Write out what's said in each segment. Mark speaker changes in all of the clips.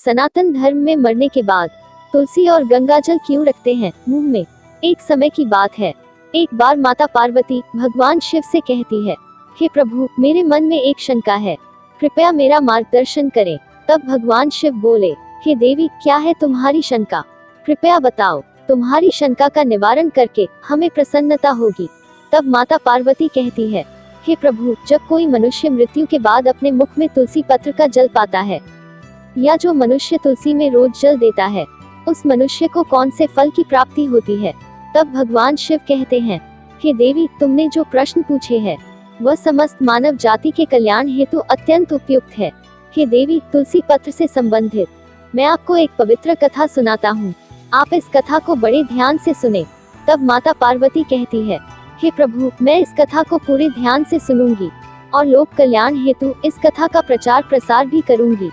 Speaker 1: सनातन धर्म में मरने के बाद तुलसी और गंगाजल क्यों रखते हैं मुंह में? एक समय की बात है। एक बार माता पार्वती भगवान शिव से कहती है, हे प्रभु, मेरे मन में एक शंका है, कृपया मेरा मार्गदर्शन करें। तब भगवान शिव बोले, हे देवी, क्या है तुम्हारी शंका? कृपया बताओ, तुम्हारी शंका का निवारण करके हमें प्रसन्नता होगी। तब माता पार्वती कहती है, हे प्रभु, जब कोई मनुष्य मृत्यु के बाद अपने मुख में तुलसी पत्र का जल पाता है, या जो मनुष्य तुलसी में रोज जल देता है, उस मनुष्य को कौन से फल की प्राप्ति होती है? तब भगवान शिव कहते हैं, हे देवी, तुमने जो प्रश्न पूछे हैं वह समस्त मानव जाति के कल्याण हेतु अत्यंत उपयुक्त है। हे देवी, तुलसी पत्र से संबंधित मैं आपको एक पवित्र कथा सुनाता हूँ, आप इस कथा को बड़े ध्यान से सुने। तब माता पार्वती कहती है, हे प्रभु, मैं इस कथा को पूरे ध्यान से सुनूंगी और लोक कल्याण हेतु इस कथा का प्रचार प्रसार भी करूंगी।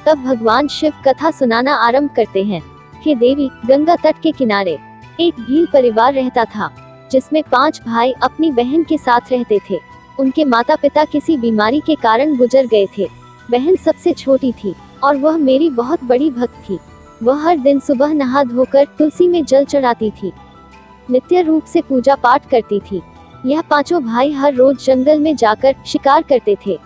Speaker 1: तब भगवान शिव कथा सुनाना आरंभ करते हैं। हे देवी, गंगा तट के किनारे एक भील परिवार रहता था, जिसमें 5 भाई अपनी बहन के साथ रहते थे। उनके माता पिता किसी बीमारी के कारण गुजर गए थे। बहन सबसे छोटी थी और वह मेरी बहुत बड़ी भक्त थी। वह हर दिन सुबह नहा धोकर तुलसी में जल चढ़ाती थी, नित्य रूप से पूजा पाठ करती थी। यह 5 भाई हर रोज जंगल में जाकर शिकार करते थे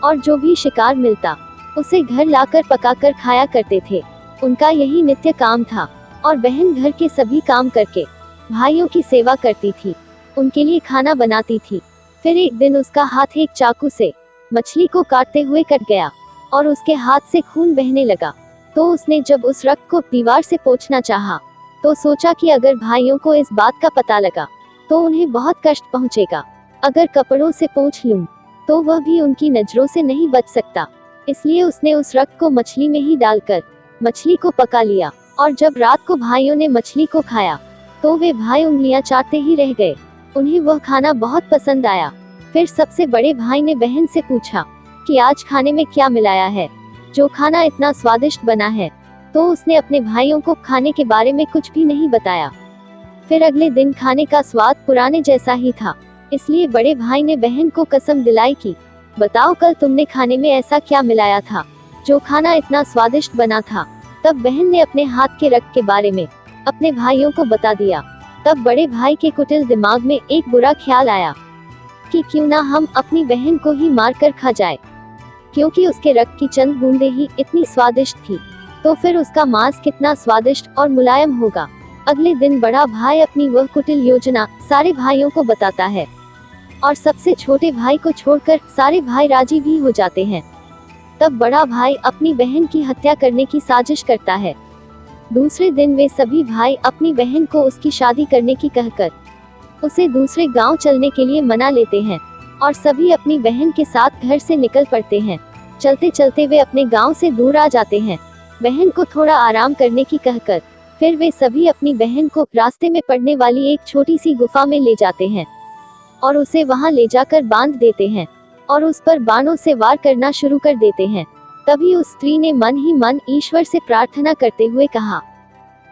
Speaker 1: और जो भी शिकार मिलता उसे घर लाकर पकाकर खाया करते थे। उनका यही नित्य काम था और बहन घर के सभी काम करके भाइयों की सेवा करती थी, उनके लिए खाना बनाती थी। फिर एक दिन उसका हाथ एक चाकू से मछली को काटते हुए कट गया और उसके हाथ से खून बहने लगा। तो उसने जब उस रक्त को दीवार से पोंछना चाहा, तो सोचा कि अगर भाइयों को इस बात का पता लगा तो उन्हें बहुत कष्ट पहुंचेगा। अगर कपड़ों से पोंछ लूं तो वह भी उनकी नजरों से नहीं बच सकता। इसलिए उसने उस रक्त को मछली में ही डालकर मछली को पका लिया और जब रात को भाइयों ने मछली को खाया तो वे भाई उंगलियां चाटते ही रह गए। उन्हें वह खाना बहुत पसंद आया। फिर सबसे बड़े भाई ने बहन से पूछा कि आज खाने में क्या मिलाया है, जो खाना इतना स्वादिष्ट बना है? तो उसने अपने भाइयों को खाने के बारे में कुछ भी नहीं बताया। फिर अगले दिन खाने का स्वाद पुराने जैसा ही था। इसलिए बड़े भाई ने बहन को कसम दिलाई कि बताओ, कल तुमने खाने में ऐसा क्या मिलाया था जो खाना इतना स्वादिष्ट बना था? तब बहन ने अपने हाथ के रक्त के बारे में अपने भाइयों को बता दिया। तब बड़े भाई के कुटिल दिमाग में एक बुरा ख्याल आया कि क्यों ना हम अपनी बहन को ही मार कर खा जाए, क्योंकि उसके रक्त की चंद बूंदें ही इतनी स्वादिष्ट थी, तो फिर उसका मांस कितना स्वादिष्ट और मुलायम होगा। अगले दिन बड़ा भाई अपनी वह कुटिल योजना सारे भाइयों को बताता है और सबसे छोटे भाई को छोड़कर सारे भाई राजी भी हो जाते हैं। तब बड़ा भाई अपनी बहन की हत्या करने की साजिश करता है। दूसरे दिन वे सभी भाई अपनी बहन को उसकी शादी करने की कहकर उसे दूसरे गांव चलने के लिए मना लेते हैं और सभी अपनी बहन के साथ घर से निकल पड़ते हैं। चलते चलते वे अपने गांव से दूर आ जाते हैं, बहन को थोड़ा आराम करने की कहकर। फिर वे सभी अपनी बहन को रास्ते में पड़ने वाली एक छोटी सी गुफा में ले जाते हैं और उसे वहां ले जाकर बांध देते हैं और उस पर बाणों से वार करना शुरू कर देते हैं। तभी उस स्त्री ने मन ही मन ईश्वर से प्रार्थना करते हुए कहा,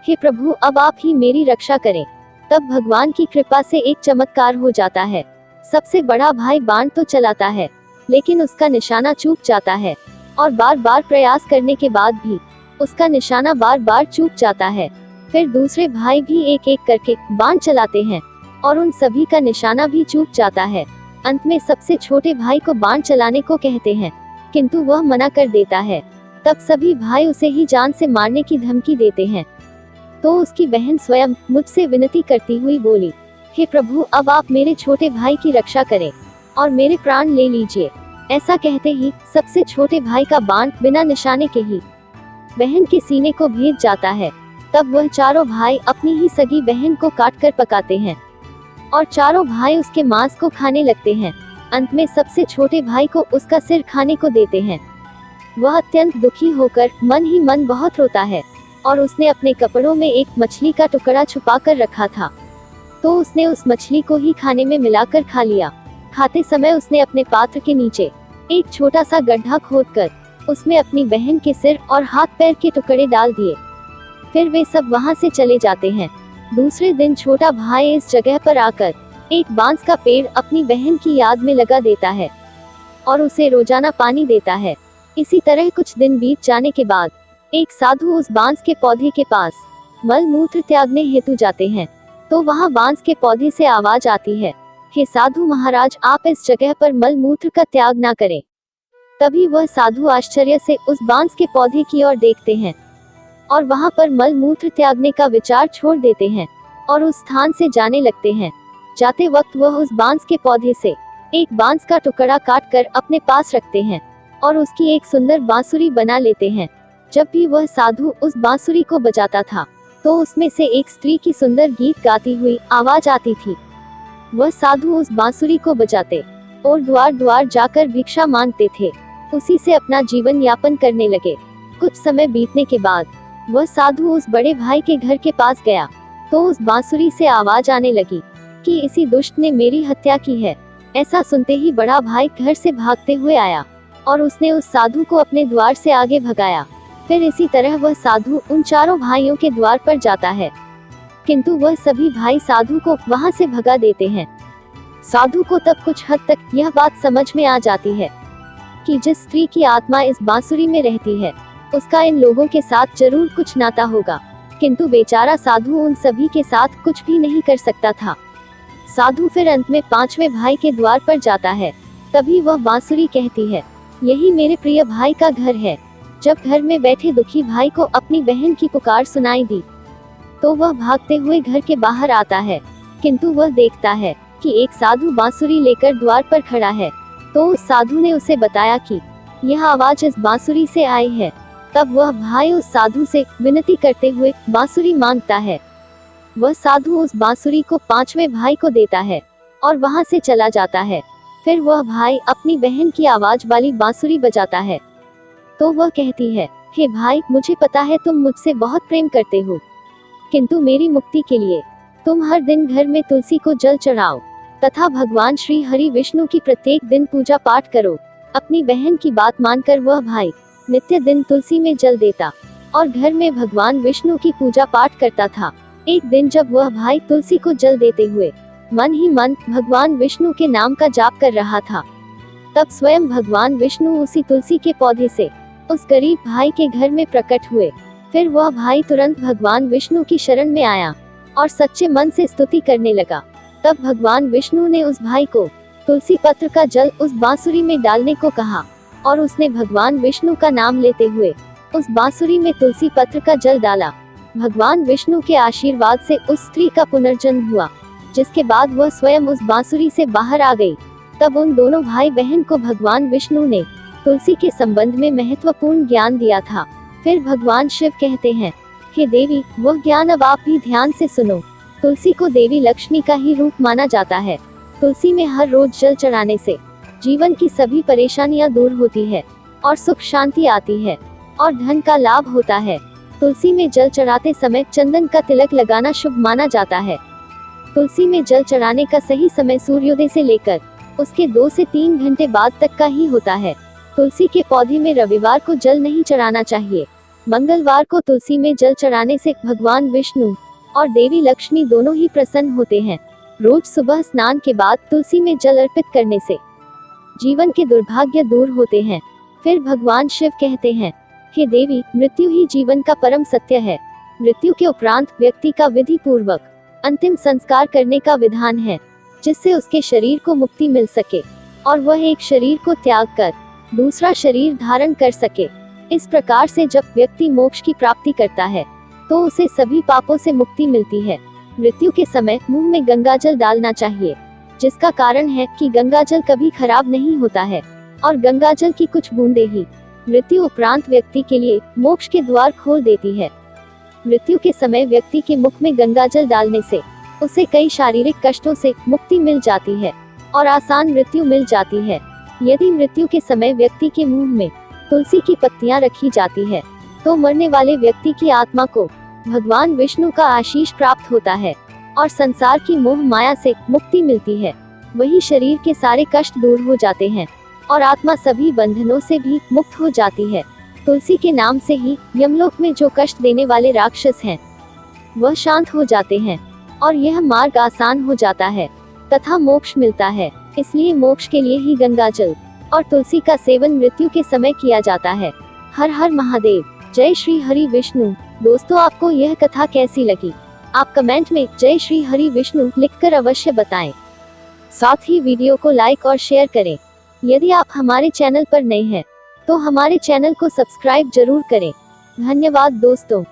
Speaker 1: हे प्रभु, अब आप ही मेरी रक्षा करें। तब भगवान की कृपा से एक चमत्कार हो जाता है। सबसे बड़ा भाई बाण तो चलाता है, लेकिन उसका निशाना चूक जाता है और बार बार प्रयास करने के बाद भी उसका निशाना बार बार चूक जाता है। फिर दूसरे भाई भी एक एक करके बाण चलाते हैं और उन सभी का निशाना भी चूक जाता है। अंत में सबसे छोटे भाई को बाण चलाने को कहते हैं, किंतु वह मना कर देता है। तब सभी भाई उसे ही जान से मारने की धमकी देते हैं। तो उसकी बहन स्वयं मुझसे विनती करती हुई बोली, हे प्रभु, अब आप मेरे छोटे भाई की रक्षा करें और मेरे प्राण ले लीजिए। ऐसा कहते ही सबसे छोटे भाई का बाण बिना निशाने के ही बहन के सीने को भेद जाता है। तब वह चारों भाई अपनी ही सगी बहन को काट कर पकाते हैं और चारों भाई उसके मांस को खाने लगते हैं। अंत में सबसे छोटे भाई को उसका सिर खाने को देते हैं। वह अत्यंत दुखी होकर मन ही मन बहुत रोता है और उसने अपने कपड़ों में एक मछली का टुकड़ा छुपा कर रखा था, तो उसने उस मछली को ही खाने में मिलाकर खा लिया। खाते समय उसने अपने पात्र के नीचे एक छोटा सा गड्ढा खोदकर उसमें अपनी बहन के सिर और हाथ पैर के टुकड़े डाल दिए। फिर वे सब वहां से चले जाते हैं। दूसरे दिन छोटा भाई इस जगह पर आकर एक बांस का पेड़ अपनी बहन की याद में लगा देता है और उसे रोजाना पानी देता है। इसी तरह कुछ दिन बीत जाने के बाद एक साधु उस बांस के पौधे के पास मल मूत्र त्यागने हेतु जाते हैं, तो वहाँ बांस के पौधे से आवाज आती है, हे साधु महाराज, आप इस जगह पर मल मूत्र का त्याग ना करें। तभी वह साधु आश्चर्य से उस बांस के पौधे की ओर देखते हैं और वहाँ पर मल मूत्र त्यागने का विचार छोड़ देते हैं और उस स्थान से जाने लगते हैं। जाते वक्त वह उस बांस के पौधे से एक बांस का टुकड़ा काट कर अपने पास रखते हैं और उसकी एक सुंदर बांसुरी बना लेते हैं। जब भी वह साधु उस बांसुरी को बजाता था, तो उसमें से एक स्त्री की सुंदर गीत गाती हुई आवाज आती थी। वह साधु उस बांसुरी को बजाते और द्वार द्वार जाकर भिक्षा मांगते थे। उसी से अपना जीवन यापन करने लगे। कुछ समय बीतने के बाद वह साधु उस बड़े भाई के घर के पास गया, तो उस बांसुरी से आवाज आने लगी कि इसी दुष्ट ने मेरी हत्या की है। ऐसा सुनते ही बड़ा भाई घर से भागते हुए आया और उसने उस साधु को अपने द्वार से आगे भगाया। फिर इसी तरह वह साधु उन चारों भाइयों के द्वार पर जाता है, किंतु वह सभी भाई साधु को वहां से भगा देते हैं। साधु को तब कुछ हद तक यह बात समझ में आ जाती है कि जिस स्त्री की आत्मा इस बांसुरी में रहती है, उसका इन लोगों के साथ जरूर कुछ नाता होगा, किंतु बेचारा साधु उन सभी के साथ कुछ भी नहीं कर सकता था। साधु फिर अंत में पांचवें भाई के द्वार पर जाता है। तभी वह बांसुरी कहती है, यही मेरे प्रिय भाई का घर है। जब घर में बैठे दुखी भाई को अपनी बहन की पुकार सुनाई दी, तो वह भागते हुए घर के बाहर आता है, किंतु वह देखता है कि एक साधु बांसुरी लेकर द्वार पर खड़ा है। तो उस साधु ने उसे बताया कि यह आवाज इस बांसुरी से आई है। तब वह भाई उस साधु से विनती करते हुए बांसुरी मांगता है। वह साधु उस बांसुरी को पांचवें भाई को देता है और वहां से चला जाता है। फिर वह भाई अपनी बहन की आवाज वाली बांसुरी बजाता है, तो वह कहती है, हे भाई, मुझे पता है तुम मुझसे बहुत प्रेम करते हो, किंतु मेरी मुक्ति के लिए तुम हर दिन घर में तुलसी को जल चढ़ाओ तथा भगवान श्री हरि विष्णु की प्रत्येक दिन पूजा पाठ करो। अपनी बहन की बात मानकर वह भाई नित्य दिन तुलसी में जल देता और घर में भगवान विष्णु की पूजा पाठ करता था। एक दिन जब वह भाई तुलसी को जल देते हुए मन ही मन भगवान विष्णु के नाम का जाप कर रहा था, तब स्वयं भगवान विष्णु उसी तुलसी के पौधे से उस गरीब भाई के घर में प्रकट हुए। फिर वह भाई तुरंत भगवान विष्णु की शरण में आया और सच्चे मन से स्तुति करने लगा। तब भगवान विष्णु ने उस भाई को तुलसी पत्र का जल उस बांसुरी में डालने को कहा और उसने भगवान विष्णु का नाम लेते हुए उस बांसुरी में तुलसी पत्र का जल डाला। भगवान विष्णु के आशीर्वाद से उस स्त्री का पुनर्जन्म हुआ, जिसके बाद वह स्वयं उस बांसुरी से बाहर आ गई। तब उन दोनों भाई बहन को भगवान विष्णु ने तुलसी के संबंध में महत्वपूर्ण ज्ञान दिया था। फिर भगवान शिव कहते हैं, हे देवी, वह ज्ञान अब आप भी ध्यान से सुनो। तुलसी को देवी लक्ष्मी का ही रूप माना जाता है। तुलसी में हर रोज जल चढ़ाने से जीवन की सभी परेशानियां दूर होती है और सुख शांति आती है और धन का लाभ होता है। तुलसी में जल चढ़ाते समय चंदन का तिलक लगाना शुभ माना जाता है। तुलसी में जल चढ़ाने का सही समय सूर्योदय से लेकर उसके 2 से 3 घंटे बाद तक का ही होता है। तुलसी के पौधे में रविवार को जल नहीं चढ़ाना चाहिए। मंगलवार को तुलसी में जल चढ़ाने से भगवान विष्णु और देवी लक्ष्मी दोनों ही प्रसन्न होते हैं। रोज सुबह स्नान के बाद तुलसी में जल अर्पित करने से जीवन के दुर्भाग्य दूर होते हैं। फिर भगवान शिव कहते हैं, हे देवी, मृत्यु ही जीवन का परम सत्य है। मृत्यु के उपरांत व्यक्ति का विधि पूर्वक अंतिम संस्कार करने का विधान है, जिससे उसके शरीर को मुक्ति मिल सके और वह एक शरीर को त्याग कर दूसरा शरीर धारण कर सके। इस प्रकार से जब व्यक्ति मोक्ष की प्राप्ति करता है, तो उसे सभी पापों से मुक्ति मिलती है। मृत्यु के समय मुंह में गंगाजल डालना चाहिए, जिसका कारण है कि गंगाजल कभी खराब नहीं होता है और गंगाजल की कुछ बूंदें ही मृत्यु उपरांत व्यक्ति के लिए मोक्ष के द्वार खोल देती है। मृत्यु के समय व्यक्ति के मुख में गंगाजल डालने से उसे कई शारीरिक कष्टों से मुक्ति मिल जाती है और आसान मृत्यु मिल जाती है। यदि मृत्यु के समय व्यक्ति के मुंह में तुलसी की पत्तियां रखी जाती है, तो मरने वाले व्यक्ति की आत्मा को भगवान विष्णु का आशीष प्राप्त होता है और संसार की मोह माया से मुक्ति मिलती है। वही शरीर के सारे कष्ट दूर हो जाते हैं और आत्मा सभी बंधनों से भी मुक्त हो जाती है। तुलसी के नाम से ही यमलोक में जो कष्ट देने वाले राक्षस हैं, वह शांत हो जाते हैं और यह मार्ग आसान हो जाता है तथा मोक्ष मिलता है। इसलिए मोक्ष के लिए ही गंगाजल और तुलसी का सेवन मृत्यु के समय किया जाता है। हर हर महादेव। जय श्री हरि विष्णु। दोस्तों, आपको यह कथा कैसी लगी? आप कमेंट में जय श्री हरि विष्णु लिखकर अवश्य बताएं। साथ ही वीडियो को लाइक और शेयर करें। यदि आप हमारे चैनल पर नए हैं तो हमारे चैनल को सब्सक्राइब जरूर करें। धन्यवाद दोस्तों।